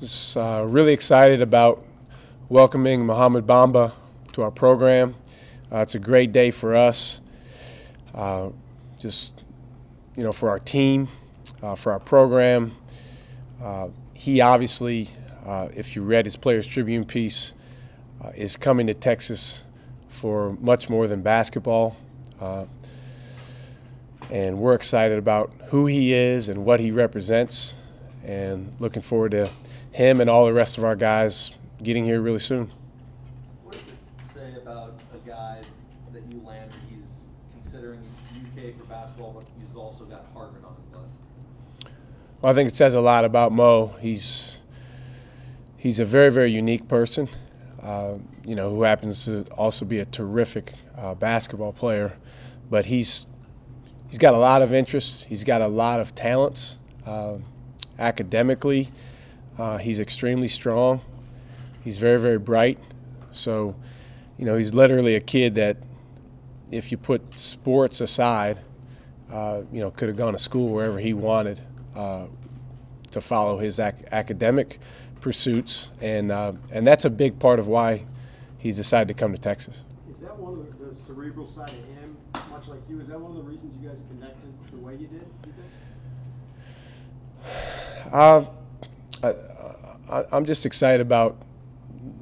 Just really excited about welcoming Mohamed Bamba to our program. It's a great day for us, just for our team, for our program. He obviously, if you read his Players Tribune piece, is coming to Texas for much more than basketball. And we're excited about who he is and what he represents, and looking forward to him and all the rest of our guys getting here really soon. What does it say about a guy that you landed? He's considering UK for basketball, but he's also got Harvard on his list. Well, I think it says a lot about Mo. He's a very, very unique person, who happens to also be a terrific basketball player. But he's got a lot of interests. He's got a lot of talents. Academically, he's extremely strong. He's very, very bright. So, he's literally a kid that, if you put sports aside, could have gone to school wherever he wanted to follow his academic pursuits, and that's a big part of why he's decided to come to Texas. Is that one of the cerebral side of him, much like you? Is that one of the reasons you guys connected the way you did, do you think? I'm just excited about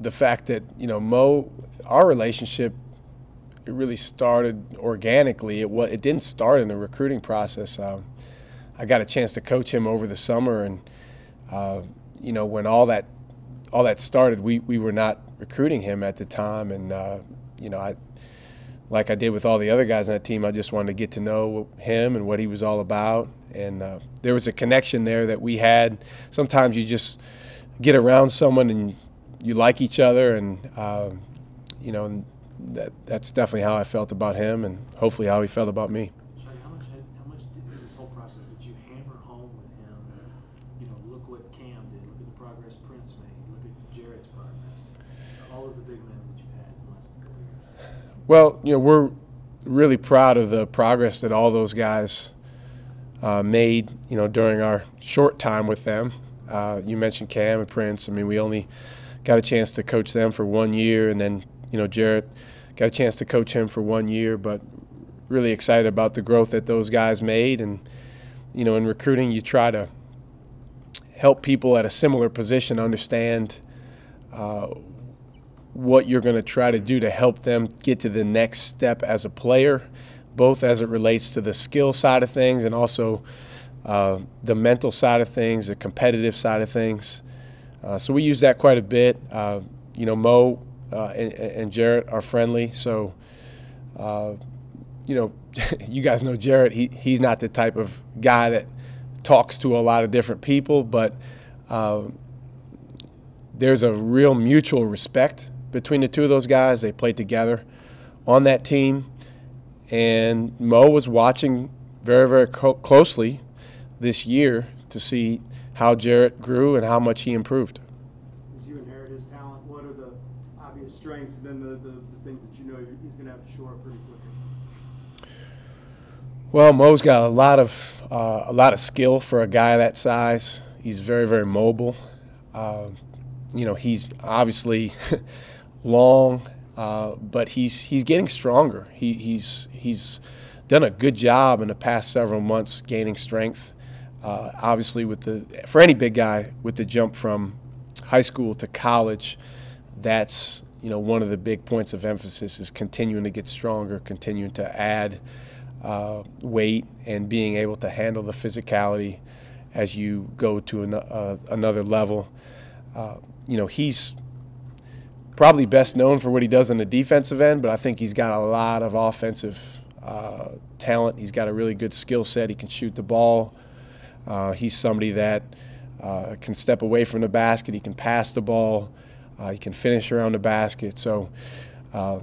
the fact that, Mo, our relationship, it really started organically. It didn't start in the recruiting process. I got a chance to coach him over the summer, and when all that started, we were not recruiting him at the time, and like I did with all the other guys on that team, I just wanted to get to know him and what he was all about. And there was a connection there that we had. Sometimes you just get around someone and you like each other, and that's definitely how I felt about him, and hopefully how he felt about me. Shaka, how much did this whole process did you hammer home with him? Look what Cam did. Look at the progress Prince made. Look at Jarrett's progress. All of the big men that you've had in the last couple of years. Well, we're really proud of the progress that all those guys made, during our short time with them. You mentioned Cam and Prince. I mean, we only got a chance to coach them for 1 year, and then, Jarrett got a chance to coach him for 1 year, but really excited about the growth that those guys made. And, in recruiting, you try to help people at a similar position understand what you're going to try to do to help them get to the next step as a player, both as it relates to the skill side of things and also the mental side of things, the competitive side of things. So we use that quite a bit. Mo and Jarrett are friendly, so you guys know Jarrett. He's not the type of guy that talks to a lot of different people, but there's a real mutual respect between the two of those guys. They played together on that team, and Mo was watching very, very closely this year to see how Jarrett grew and how much he improved. As you inherit his talent, what are the obvious strengths and then the things that he's going to have to shore up pretty quickly? Well, Mo's got a lot of skill for a guy that size. He's very, very mobile. He's obviously long, but he's getting stronger. He's done a good job in the past several months gaining strength. Obviously, for any big guy, with the jump from high school to college, that's one of the big points of emphasis is continuing to get stronger, continuing to add weight, and being able to handle the physicality as you go to another level. He's probably best known for what he does on the defensive end, but I think he's got a lot of offensive talent. He's got a really good skill set. He can shoot the ball. He's somebody that can step away from the basket. He can pass the ball. He can finish around the basket. So a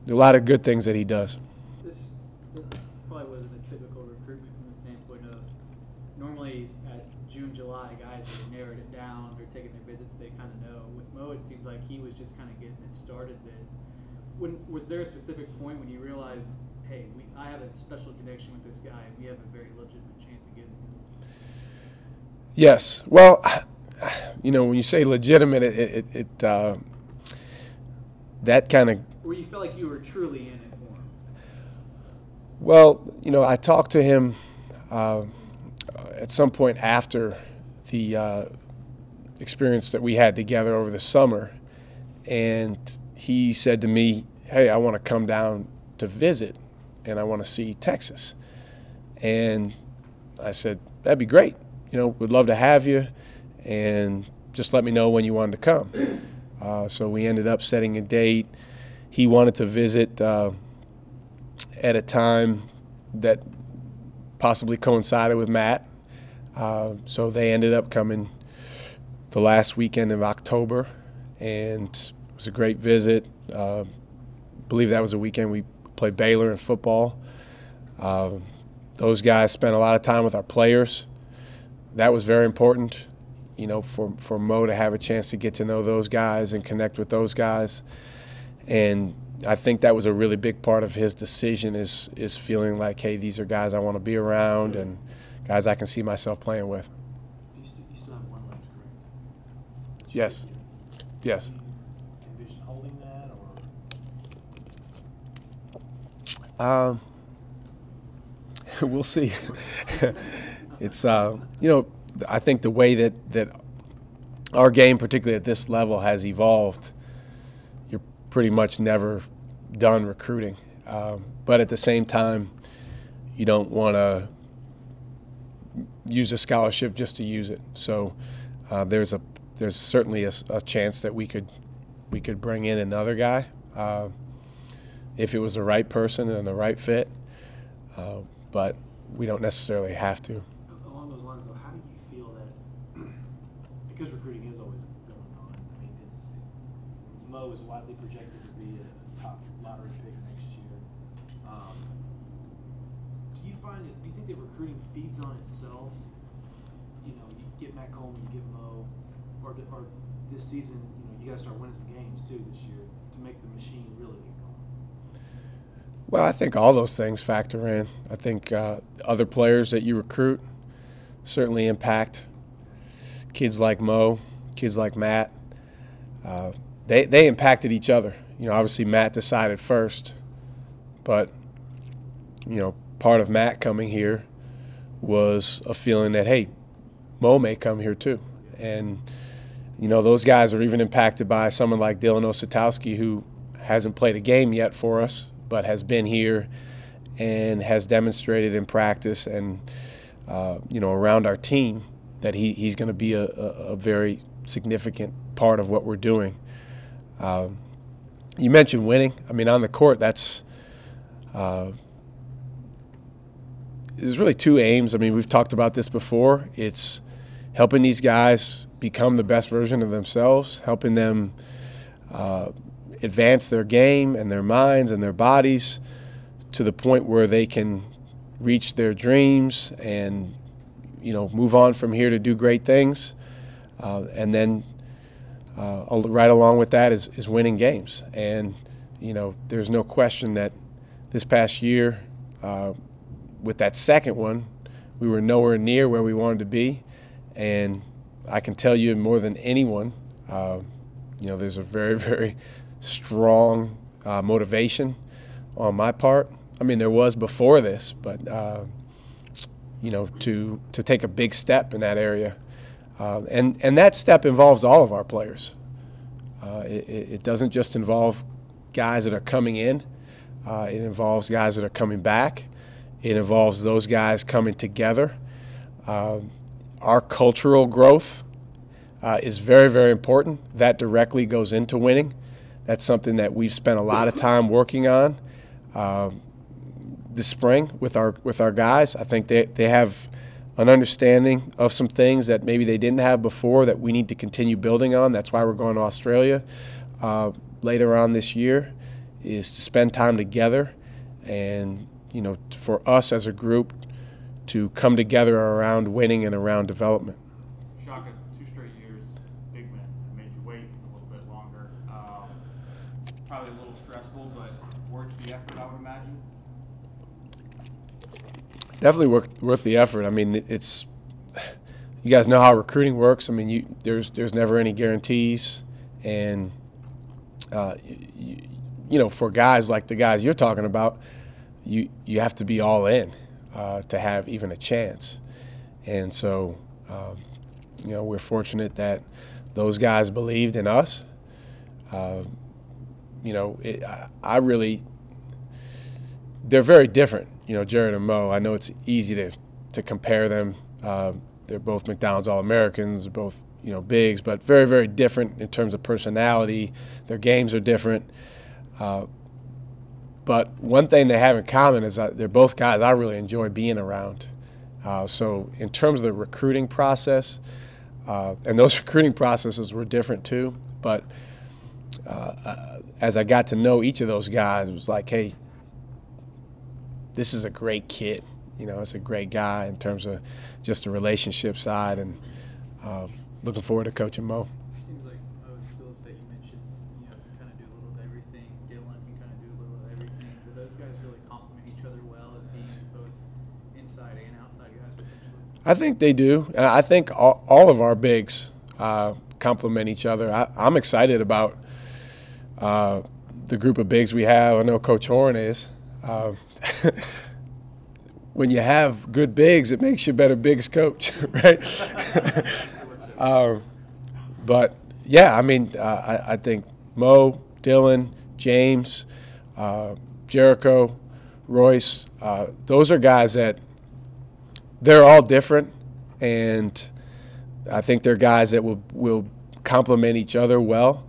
lot of good things that he does. This probably wasn't a typical recruitment from the standpoint of normally at June, July, guys have narrowed it down. They're taking their visits. They kind of know. With Mo, it seems like he was just kind of getting it started then. Was there a specific point when you realized, hey, I have a special connection with this guy, and we have a very legitimate chance of getting him? Yes. Well, you know, when you say legitimate, that kind of. Where you felt like you were truly in it for him? Well, you know, I talked to him at some point after the experience that we had together over the summer, and he said to me, "Hey, I want to come down to visit, and I want to see Texas." And I said, "That'd be great. You know, we'd love to have you, and just let me know when you wanted to come." So we ended up setting a date. He wanted to visit at a time that possibly coincided with Matt. So they ended up coming the last weekend of October, and it was a great visit. I believe that was a weekend we played Baylor in football. Those guys spent a lot of time with our players. That was very important, you know, for Mo to have a chance to get to know those guys and connect with those guys. And I think that was a really big part of his decision is feeling like, hey, these are guys I want to be around and guys I can see myself playing with. You still have one left, correct? Yes. Yes. Do you envision holding that, or? We'll see. It's you know, I think the way that our game, particularly at this level, has evolved, you're pretty much never done recruiting. But at the same time, you don't want to use a scholarship just to use it. So there's certainly a chance that we could bring in another guy if it was the right person and the right fit. But we don't necessarily have to. Along those lines, though, how do you feel that, because recruiting is always going on, I mean, Mo is widely projected to be a top lottery pick next year. Do you think that recruiting feeds on itself? You know, you get Matt Coleman, you get Mo, or this season, you know, you got to start winning some games too this year to make the machine really get going. Well, I think all those things factor in. I think other players that you recruit certainly impact. Kids like Mo, kids like Matt, they impacted each other. You know, obviously Matt decided first, but, you know, part of Matt coming here was a feeling that, hey, Mo may come here too. And, you know, those guys are even impacted by someone like Dylan Ositowski, who hasn't played a game yet for us, but has been here and has demonstrated in practice and, you know, around our team that he's going to be a very significant part of what we're doing. You mentioned winning. I mean, on the court, there's really two aims. I mean, we've talked about this before. It's helping these guys become the best version of themselves, helping them advance their game and their minds and their bodies to the point where they can reach their dreams and, you know, move on from here to do great things. And then right along with that is winning games. And, you know, there's no question that this past year, with that second one, we were nowhere near where we wanted to be. And I can tell you more than anyone, you know, there's a very, very strong motivation on my part. I mean, there was before this, but you know, to take a big step in that area, and that step involves all of our players. It doesn't just involve guys that are coming in. It involves guys that are coming back. It involves those guys coming together. Our cultural growth is very, very important. That directly goes into winning. That's something that we've spent a lot of time working on this spring with our guys. I think they have an understanding of some things that maybe they didn't have before that we need to continue building on. That's why we're going to Australia later on this year, is to spend time together and, you know, for us as a group to come together around winning and around development. Shaka, 2 straight years, big men, made you wait a little bit longer. Probably a little stressful, but worth the effort, I would imagine. Definitely worth the effort. I mean, it's, you guys know how recruiting works. I mean, there's never any guarantees, and for guys like the guys you're talking about, you have to be all in to have even a chance. And so, we're fortunate that those guys believed in us. They're very different, Jared and Mo. I know it's easy to compare them. They're both McDonald's All-Americans, both, bigs, but very, very different in terms of personality. Their games are different. But one thing they have in common is that they're both guys I really enjoy being around. So in terms of the recruiting process, and those recruiting processes were different too, but as I got to know each of those guys, it was like, hey, this is a great kid. It's a great guy in terms of just the relationship side, and looking forward to coaching Mo. Seems like most skills that you mentioned, can kind of do a little of everything. Dylan can kind of do a little of everything. Do those guys really complement each other well as being both inside and outside guys potentially? I think they do. I think all of our bigs complement each other. I'm excited about the group of bigs we have. I know Coach Horn is. When you have good bigs, it makes you a better bigs coach, right? But, yeah, I mean, I think Mo, Dylan, James, Jericho, Royce, those are guys that they're all different, and I think they're guys that will complement each other well.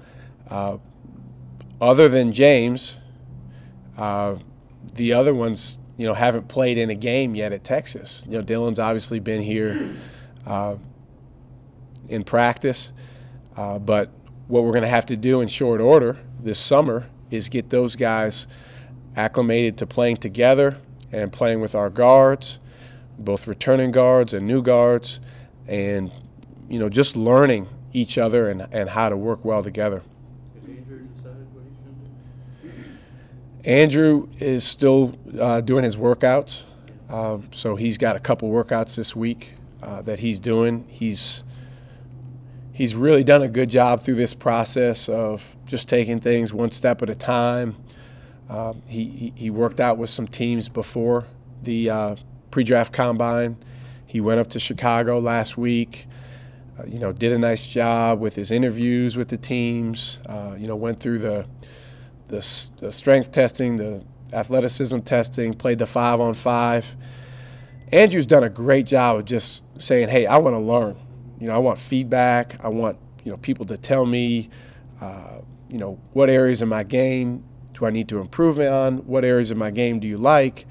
Other than James, the other ones, haven't played in a game yet at Texas. Dylan's obviously been here in practice, but what we're going to have to do in short order this summer is get those guys acclimated to playing together and playing with our guards, both returning guards and new guards, and just learning each other and how to work well together. Andrew is still doing his workouts, so he's got a couple workouts this week that he's doing. He's really done a good job through this process of just taking things one step at a time. He worked out with some teams before the pre-draft combine. He went up to Chicago last week, did a nice job with his interviews with the teams, went through the strength testing, the athleticism testing, played the 5-on-5. Andrew's done a great job of just saying, hey, I want to learn. I want feedback. I want, people to tell me, what areas of my game do I need to improve on? What areas of my game do you like?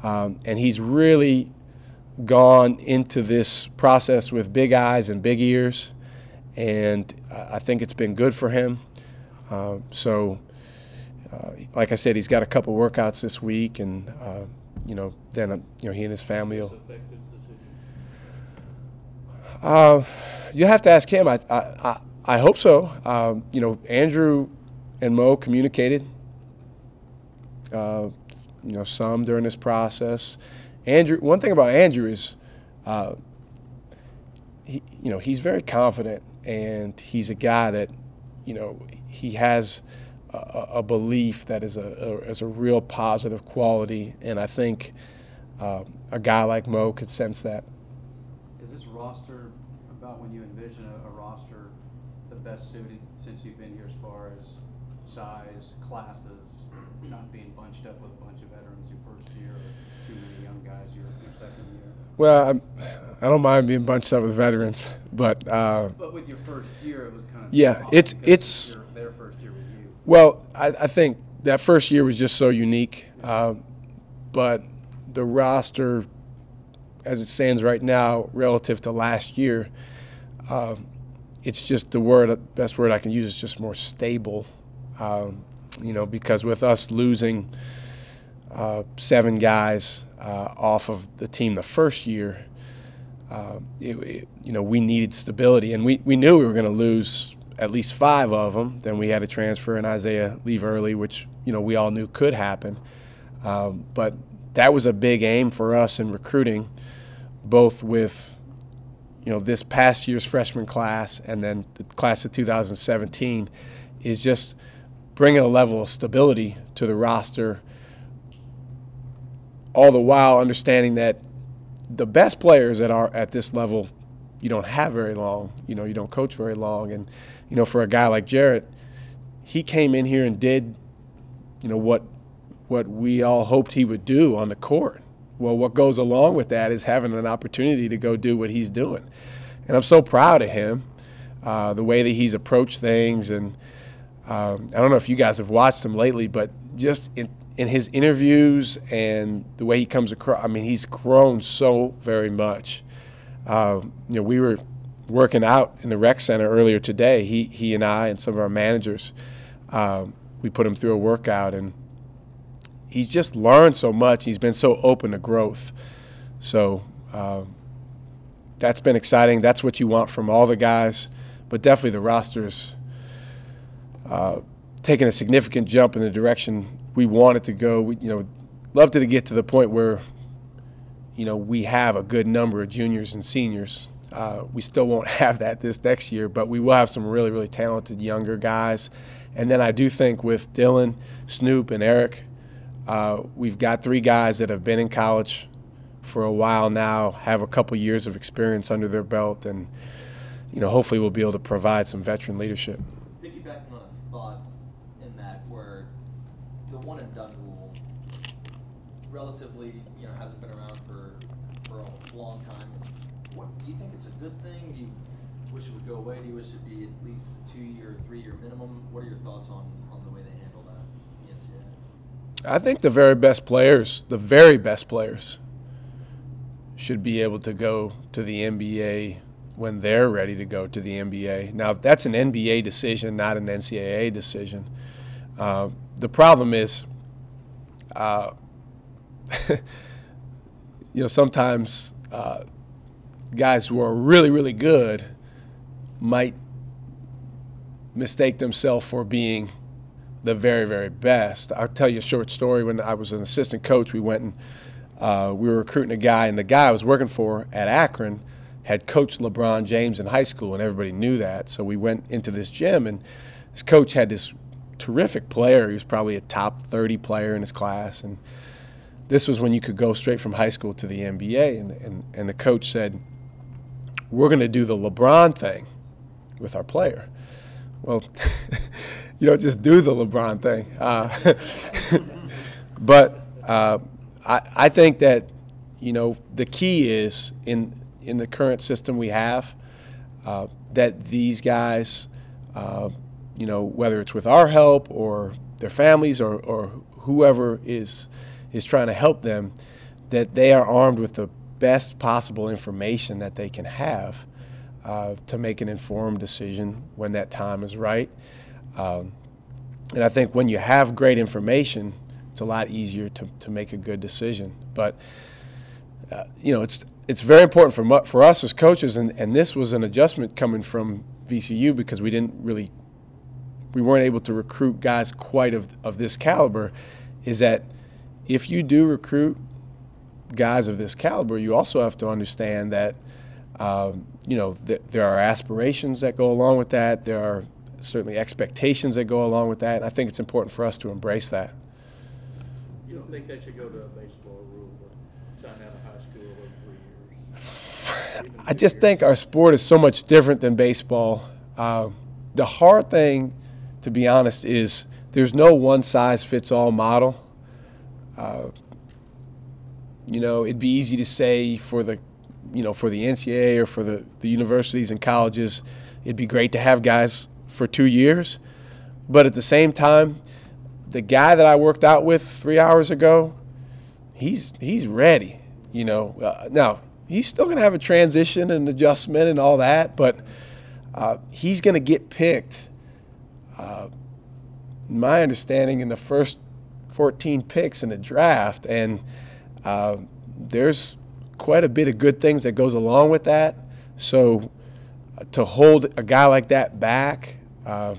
And he's really gone into this process with big eyes and big ears, and I think it's been good for him. Like I said, he's got a couple workouts this week, and then he and his family will. You have to ask him. I hope so. Andrew and Mo communicated. Some during this process. Andrew. One thing about Andrew is, he's very confident, and he's a guy that, he has a belief that is a real positive quality, and I think a guy like Mo could sense that. Is this roster, about when you envision a roster, the best suited since you've been here as far as size, classes, not being bunched up with a bunch of veterans your first year, or too many young guys your second year? Well, I don't mind being bunched up with veterans, but with your first year, it was kind of it's their first year with you. Well, I think that first year was just so unique, but the roster, as it stands right now, relative to last year, it's just best word I can use is just more stable. Because with us losing 7 guys off of the team the first year, we needed stability, and we knew we were going to lose at least 5 of them. Then we had to transfer and Isaiah leave early, which we all knew could happen. But that was a big aim for us in recruiting, both with this past year's freshman class and then the class of 2017 is just bringing a level of stability to the roster, all the while understanding that the best players that are at this level, you don't have very long. You don't coach very long. And, for a guy like Jarrett, he came in here and did, what we all hoped he would do on the court. Well, what goes along with that is having an opportunity to go do what he's doing. And I'm so proud of him, the way that he's approached things. And I don't know if you guys have watched him lately, but just in his interviews and the way he comes across, he's grown so very much. We were working out in the rec center earlier today, he and I and some of our managers. We put him through a workout, and he's just learned so much. He's been so open to growth. So that's been exciting. That's what you want from all the guys. But definitely the roster's taking a significant jump in the direction we want it to go. We, love to get to the point where, we have a good number of juniors and seniors. We still won't have that this next year, but we will have some really, really talented younger guys. And then I do think with Dylan, Snoop, and Eric, we've got 3 guys that have been in college for a while now, have a couple years of experience under their belt, and hopefully we'll be able to provide some veteran leadership. Piggybacking on a thought in that, where the one and done rule relatively hasn't been around for a long time. What do you think? It's a good thing? Do you wish it would go away? Do you wish it'd be at least a 2-year, 3-year minimum? What are your thoughts on the way they handle that in the NCAA? I think the very best players should be able to go to the NBA when they're ready to go to the NBA. Now, that's an NBA decision, not an NCAA decision. The problem is, sometimes guys who are really, really good might mistake themselves for being the very, very best. I'll tell you a short story. When I was an assistant coach, we went and we were recruiting a guy, and the guy I was working for at Akron had coached LeBron James in high school, and everybody knew that. So we went into this gym, and this coach had this terrific player. He was probably a top 30 player in his class, and this was when you could go straight from high school to the NBA. And the coach said, "We're going to do the LeBron thing with our player." Well, you don't just do the LeBron thing. But I think that, the key is in the current system we have, that these guys, whether it's with our help or their families or whoever is trying to help them, that they are armed with the best possible information that they can have to make an informed decision when that time is right. And I think when you have great information, it's a lot easier to make a good decision. But, it's very important for us as coaches, and this was an adjustment coming from VCU because we weren't able to recruit guys quite of this caliber, is that if you do recruit guys of this caliber, you also have to understand that, there are aspirations that go along with that. There are certainly expectations that go along with that. And I think it's important for us to embrace that. You don't think they should go to a baseball rule of time out of high school over 3 years? I just think our sport is so much different than baseball. The hard thing, to be honest, is there's no one-size-fits-all model. It'd be easy to say for the NCAA or for the universities and colleges, it'd be great to have guys for 2 years. But at the same time, the guy that I worked out with 3 hours ago, he's ready. Now he's still going to have a transition and adjustment and all that, but he's going to get picked. My understanding, in the first 14 picks in the draft, and there's quite a bit of good things that goes along with that. So to hold a guy like that back, I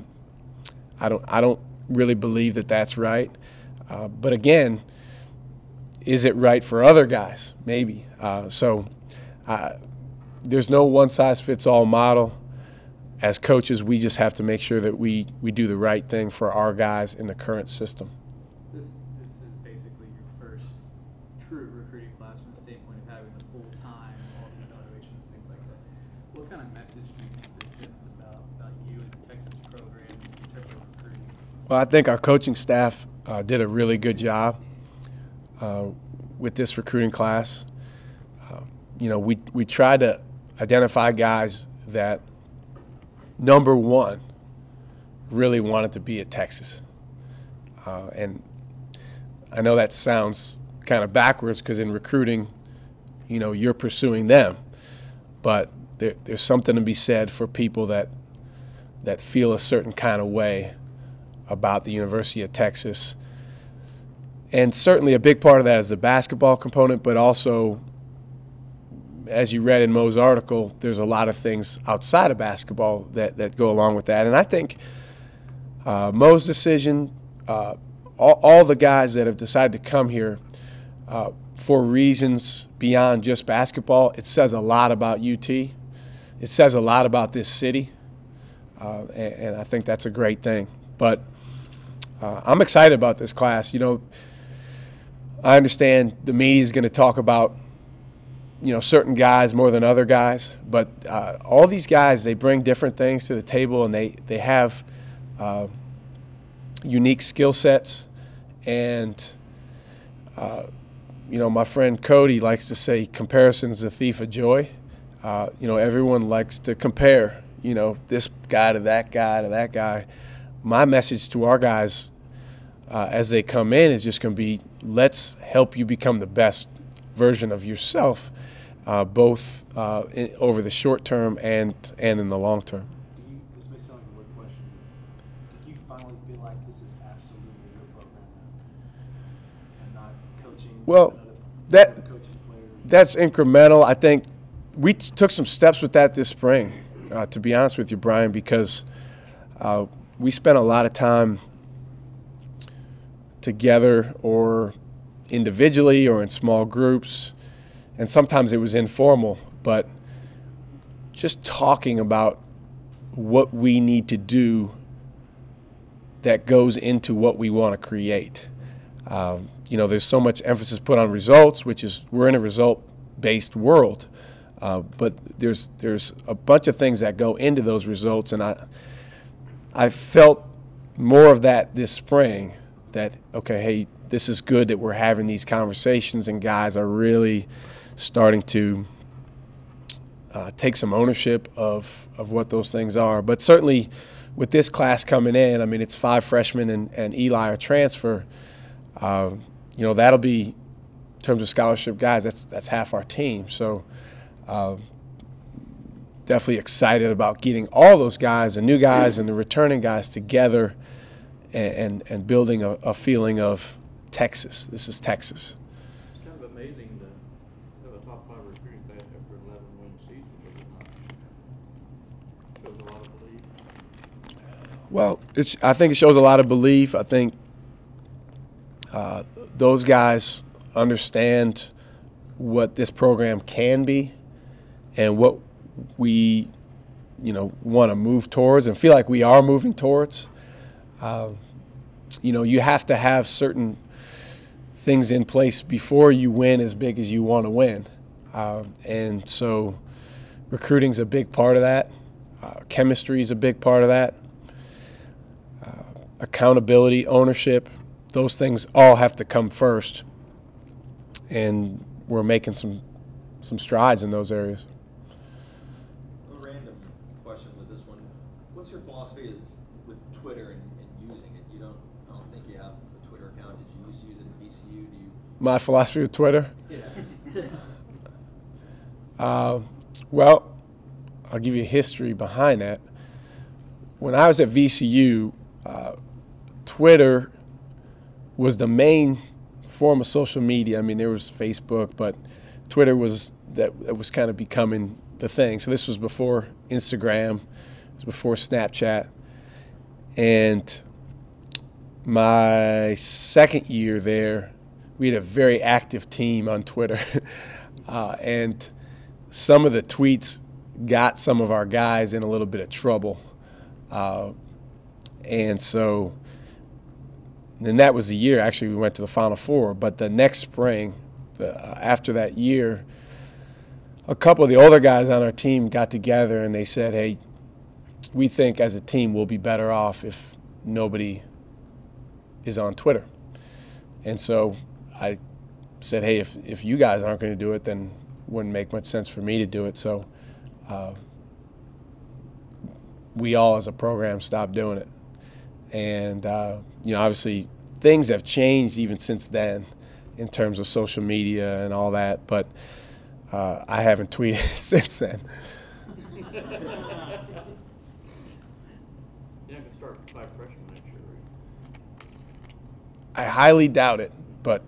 don't really believe that that's right. But again, is it right for other guys? Maybe. So there's no one-size-fits-all model. As coaches, we just have to make sure that we do the right thing for our guys in the current system. This is basically your first true recruiting class from the standpoint of having the full time, all the evaluations, things like that. What kind of message do you think this sends about you and the Texas program in terms of recruiting? Well, I think our coaching staff did a really good job with this recruiting class. We tried to identify guys that, number one, really wanted to be at Texas. And I know that sounds kind of backwards because in recruiting, you're pursuing them. But there's something to be said for people that feel a certain kind of way about the University of Texas. And certainly a big part of that is the basketball component, but also, as you read in Mo's article, there's a lot of things outside of basketball that go along with that. And I think Mo's decision, all the guys that have decided to come here for reasons beyond just basketball, it says a lot about UT. It says a lot about this city, and I think that's a great thing. But I'm excited about this class. I understand the media is going to talk about certain guys more than other guys, but all these guys, they bring different things to the table, and they have unique skill sets. And my friend Cody likes to say comparison's the thief of joy. Everyone likes to compare, this guy to that guy to that guy. My message to our guys as they come in is just going to be, let's help you become the best version of yourself, both over the short term and in the long term. This may sound like a weird question, but do you finally feel like this is absolutely your program now, and not coaching? Well, that's incremental. I think we took some steps with that this spring, to be honest with you, Brian, because we spent a lot of time together or individually or in small groups, and sometimes it was informal, but just talking about what we need to do that goes into what we want to create. There's so much emphasis put on results, which is we're in a result-based world, but there's a bunch of things that go into those results, and I felt more of that this spring, that, okay, hey, this is good that we're having these conversations and guys are really starting to take some ownership of what those things are. But certainly with this class coming in, I mean, it's 5 freshmen and Eli a transfer. That'll be, in terms of scholarship guys, that's half our team. So definitely excited about getting all those guys, the new guys and the returning guys together and building a feeling of Texas. This is Texas. It's kind of amazing to have a top 5 recruiting class after 11-win season, does it not? Shows a lot of belief. Well, I think it shows a lot of belief. I think those guys understand what this program can be and what we, want to move towards and feel like we are moving towards. You have to have certain things in place before you win as big as you want to win. And so recruiting's a big part of that. Chemistry is a big part of that. Accountability, ownership, those things all have to come first. And we're making some strides in those areas. A random question with this one. What's your philosophy with Twitter and using it? I don't think you have a Twitter account. Did you used to use it at VCU? Do you? My philosophy with Twitter? Yeah. Well, I'll give you a history behind that. When I was at VCU, Twitter was the main form of social media. I mean, there was Facebook, but Twitter was kind of becoming the thing. So this was before Instagram, it was before Snapchat. And my second year there, we had a very active team on Twitter. And some of the tweets got some of our guys in a little bit of trouble. And so then that was the year, actually, we went to the Final Four. But the next spring, after that year, a couple of the older guys on our team got together and they said, hey, we think as a team we'll be better off if nobody is on Twitter. And so I said, hey, if you guys aren't going to do it, then it wouldn't make much sense for me to do it. So we all as a program stopped doing it. And, obviously things have changed even since then in terms of social media and all that, but I haven't tweeted since then. You're not gonna start 5 freshmen next year, right? I highly doubt it, but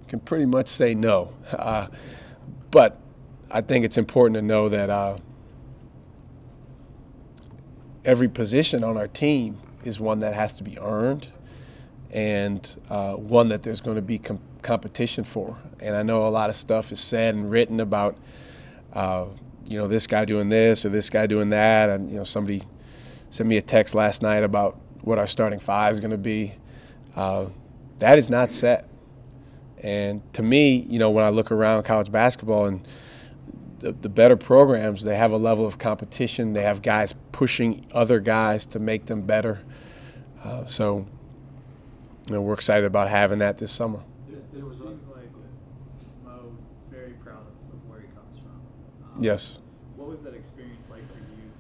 can pretty much say no. But I think it's important to know that every position on our team is one that has to be earned and one that there's going to be competition for. And I know a lot of stuff is said and written about, this guy doing this or this guy doing that. And, somebody sent me a text last night about what our starting 5 is going to be. That is not set. And to me, when I look around college basketball and the better programs, they have a level of competition. They have guys pushing other guys to make them better. So we're excited about having that this summer. It seems like Mo very proud of where he comes from. Yes. What was that experience like for you?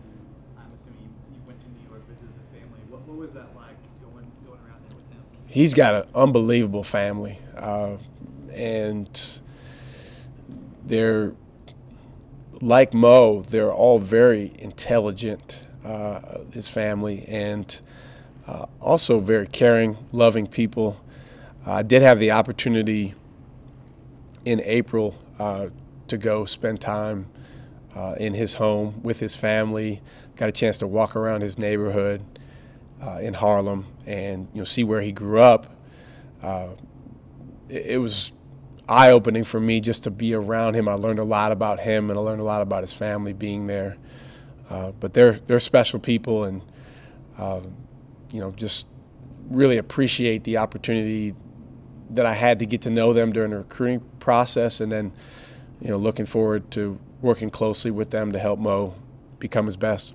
I'm assuming you went to New York, visited the family. What was that like going around there with him? He's got an unbelievable family, and they're like Mo. They're all very intelligent. His family, and also very caring, loving people. I did have the opportunity in April to go spend time in his home with his family. Got a chance to walk around his neighborhood in Harlem and see where he grew up. It was eye-opening for me just to be around him. I learned a lot about him and I learned a lot about his family being there. But they're special people, and just really appreciate the opportunity that I had to get to know them during the recruiting process, and then looking forward to working closely with them to help Mo become his best.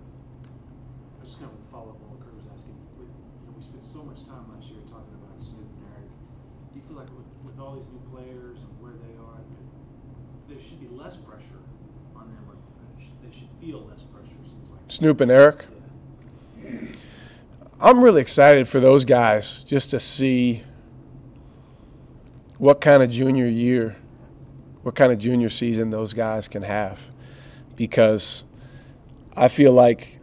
I just kind of follow up on what Kurt was asking. We spent so much time last year talking about Snoop and Eric. Do you feel like with all these new players and where they are, there should be less pressure on them, or they should feel less pressure? Seems like Snoop and Eric? Yeah. I'm really excited for those guys just to see what kind of junior year, what kind of junior season those guys can have, because I feel like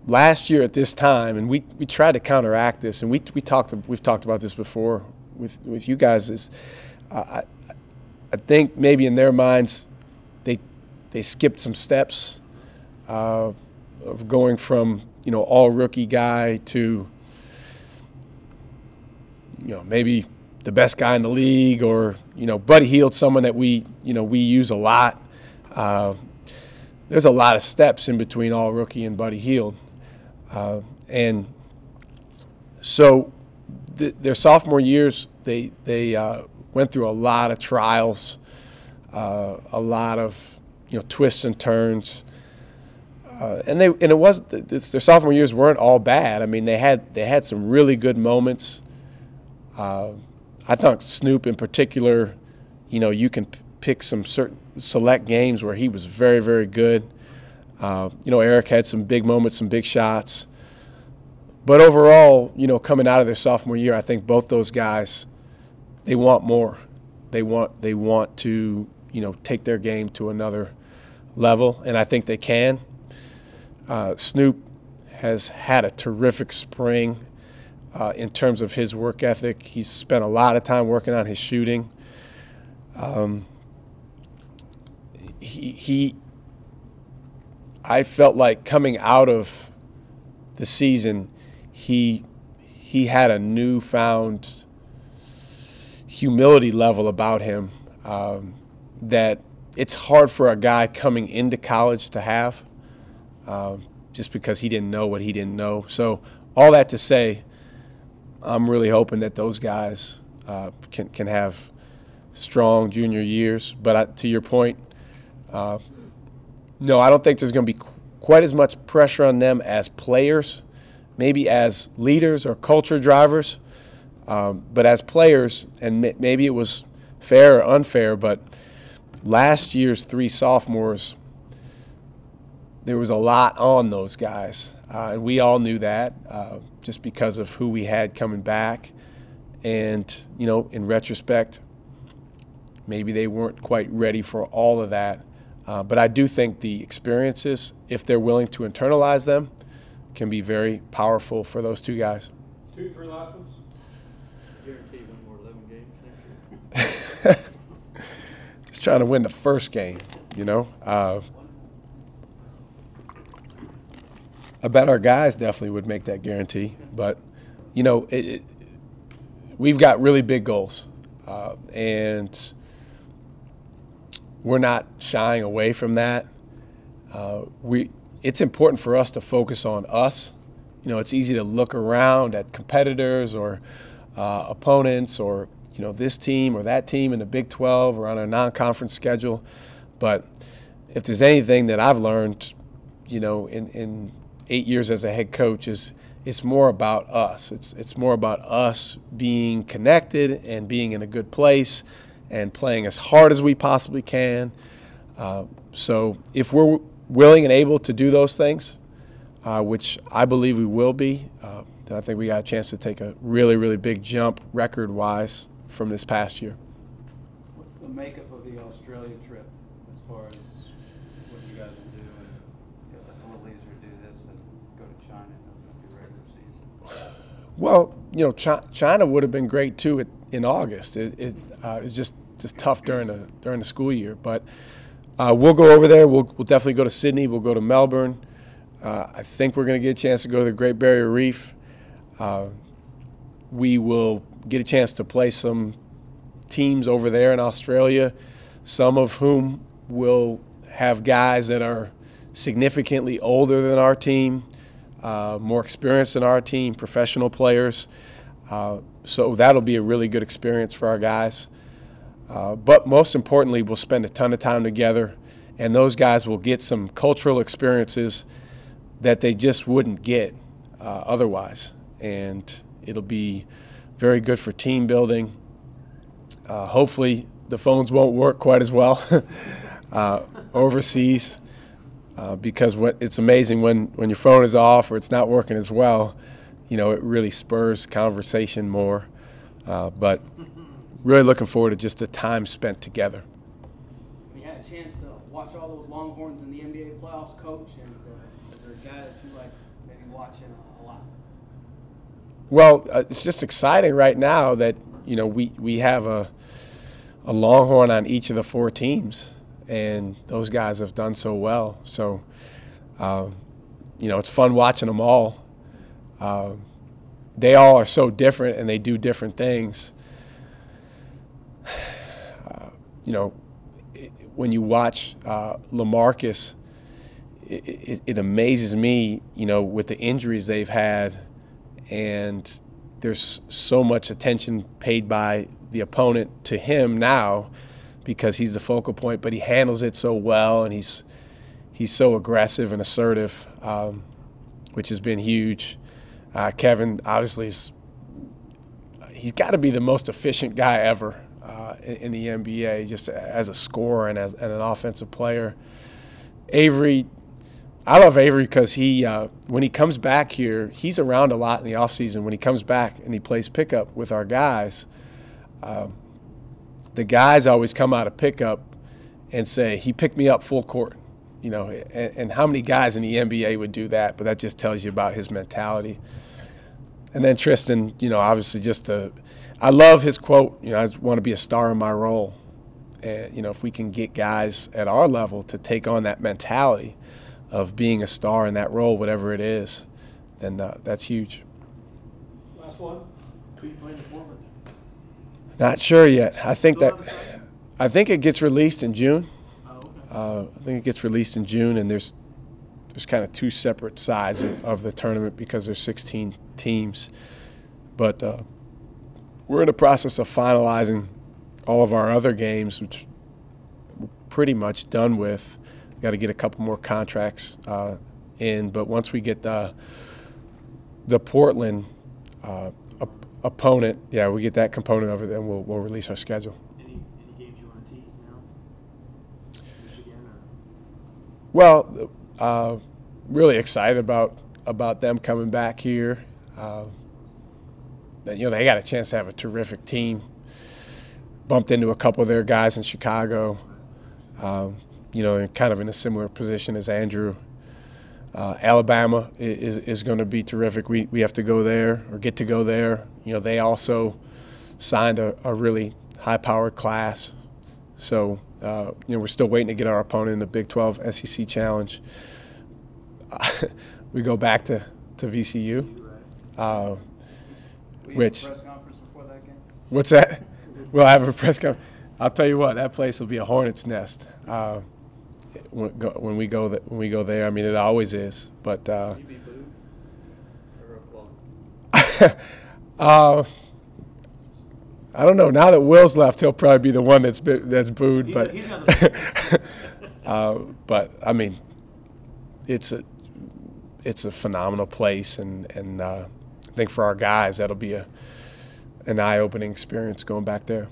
last year at this time, and we tried to counteract this, and we've talked about this before with you guys, is I think maybe in their minds they skipped some steps of going from all rookie guy to maybe the best guy in the league, or Buddy Hield's someone that we use a lot. There's a lot of steps in between all rookie and Buddy Hield, and so their sophomore years they went through a lot of trials, a lot of twists and turns. Their sophomore years weren't all bad. I mean, they had some really good moments. I thought Snoop in particular, you can pick some certain select games where he was very, very good. Eric had some big moments, some big shots. But overall, coming out of their sophomore year, I think both those guys, they want more. They want to, take their game to another level, and I think they can. Snoop has had a terrific spring in terms of his work ethic. He's spent a lot of time working on his shooting. I felt like coming out of the season, he had a newfound humility level about him that it's hard for a guy coming into college to have, just because he didn't know what he didn't know. So all that to say, I'm really hoping that those guys can have strong junior years. But to your point, no, I don't think there's going to be quite as much pressure on them as players, maybe as leaders or culture drivers. But as players, and maybe it was fair or unfair, but last year's 3 sophomores, there was a lot on those guys. And we all knew that just because of who we had coming back. And, you know, in retrospect, maybe they weren't quite ready for all of that. But I do think the experiences, if they're willing to internalize them, can be very powerful for those 2 guys. 2, 3 last ones? Guarantee win more 11 games next year. Just trying to win the first game, you know. I bet our guys definitely would make that guarantee. But, you know, we've got really big goals. And we're not shying away from that. It's important for us to focus on us. You know, it's easy to look around at competitors or opponents or, you know, this team or that team in the Big 12 or on our non-conference schedule. But if there's anything that I've learned, you know, in 8 years as a head coach is it's more about us. It's more about us being connected and being in a good place and playing as hard as we possibly can. So if we're willing and able to do those things, which I believe we will be, then I think we got a chance to take a really, really big jump record-wise from this past year. What's the makeup of the Australia trip as far as what you guys will do? And I guess it's a little easier to do this than go to China and open up your regular season. Well, you know, China would have been great too in August. It's just tough during the school year. But we'll go over there. We'll definitely go to Sydney. We'll go to Melbourne. I think we're going to get a chance to go to the Great Barrier Reef. We will get a chance to play some teams over there in Australia, some of whom will have guys that are significantly older than our team, more experienced than our team, professional players. So that'll be a really good experience for our guys. But most importantly, we'll spend a ton of time together, and those guys will get some cultural experiences that they just wouldn't get otherwise. And it'll be very good for team building. Hopefully the phones won't work quite as well overseas because it's amazing when your phone is off or it's not working as well, you know, it really spurs conversation more. But really looking forward to just the time spent together. We had a chance to watch all those Longhorns in the NBA playoffs, Coach, and is there a guy that you like maybe watching a lot? Well, it's just exciting right now that, you know, we have a Longhorn on each of the 4 teams, and those guys have done so well. So, you know, it's fun watching them all. They all are so different, and they do different things. You know, when you watch LaMarcus, it amazes me, you know, with the injuries they've had, and there's so much attention paid by the opponent to him now because he's the focal point, but he handles it so well, and he's so aggressive and assertive, which has been huge. Kevin, obviously, he's got to be the most efficient guy ever in the NBA, just as a scorer and as an offensive player. Avery, I love Avery because when he comes back here, he's around a lot in the offseason. When he comes back and he plays pickup with our guys, the guys always come out of pickup and say, he picked me up full court. You know, and how many guys in the NBA would do that? But that just tells you about his mentality. And then Tristan, you know, obviously I love his quote, you know, I want to be a star in my role. And, you know, if we can get guys at our level to take on that mentality of being a star in that role, whatever it is, then that's huge. Last one. Who you playing in Portland? Not sure yet. I think Still that undecided? I think it gets released in June. Oh, okay. I think it gets released in June, and there's kind of two separate sides of the tournament because there's 16 teams. But we're in the process of finalizing all of our other games, which we're pretty much done with. We've got to get a couple more contracts in, but once we get the Portland opponent, yeah, we get that component of it, then we'll release our schedule. Any games you want to tease now? Michigan or? Well, really excited about them coming back here. They got a chance to have a terrific team. Bumped into a couple of their guys in Chicago. Kind of in a similar position as Andrew. Alabama is going to be terrific. We have to go there or get to go there. They also signed a really high-powered class. So, we're still waiting to get our opponent in the Big 12 SEC Challenge. We go back to VCU. Will you Which- have a press conference before that game? What's that? We'll have a press conference. I'll tell you what, that place will be a hornet's nest when we go there. I mean, it always is. But Will you be booed or applauded? I don't know. Now that Will's left, he'll probably be the one that's booed. He's But on the but I mean, it's a phenomenal place, and I think for our guys that'll be an eye-opening experience going back there.